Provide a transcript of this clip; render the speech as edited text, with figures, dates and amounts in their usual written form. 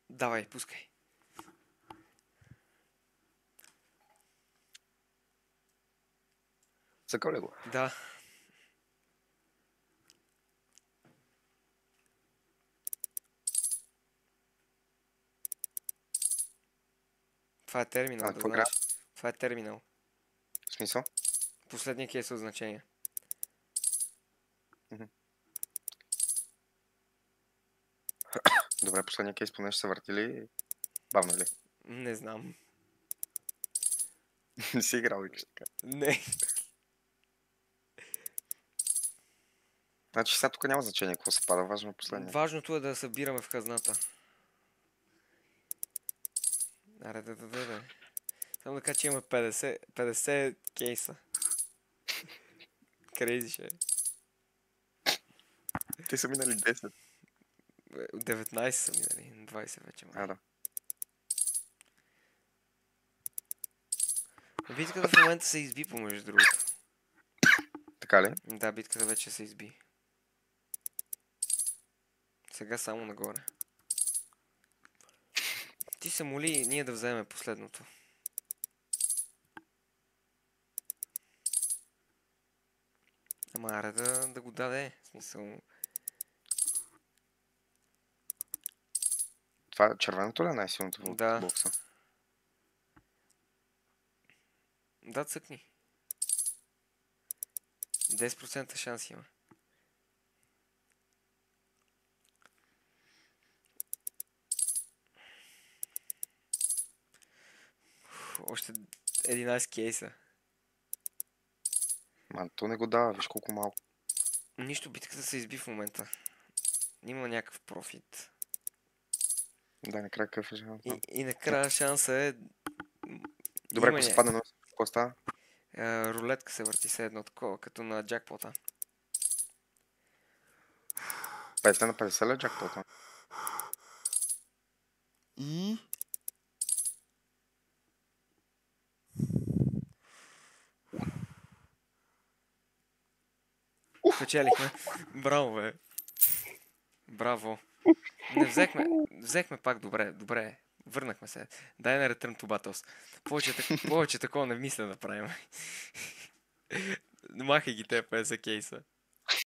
Давай, пускай. Цъкал ли го? Да. Това е терминал, да Какво игра? знаеш. Това е терминал. В смисъл? Последния кейс от значение. Мгм. Добре, последния кейс поне ще се върти ли? Бавно ли? Не знам. Не си играл, викаш така. Не. Значи сега тук няма значение какво се пада, важно е последния. Важното е да събираме в хазната. Аре, да. Само да кажа, че имаме 50 кейса. Крейзи ще е. Те са минали 10. 19 са минали, 20 вече май. Да. Битката в момента се изби, помежду другото. Така ли? Да, битката вече се изби. Сега само нагоре. Ти се моли ние да вземем последното. Ама аре да го даде. В смисъл... Това червеното ли е най-силното в Да. бокса? Да, цъкни. 10% шанс има. Още 11 кейса. Ман, то не го дава, виж колко малко. Нищо, битката се изби в момента. Има някакъв профит. Да, накрая какъв е шанс. И накрая шанса е... Добре, Има ако се падне на какво става? рулетка се върти се едно такова, като на джакпота. 50 на 50 ли е джакпота? И... Печелихме. Браво, бе. Браво. Не взехме пак добре. Върнахме се. Дай на Return to Battles. Повече такова не мисля да правим. Махай ги те 50 кейса.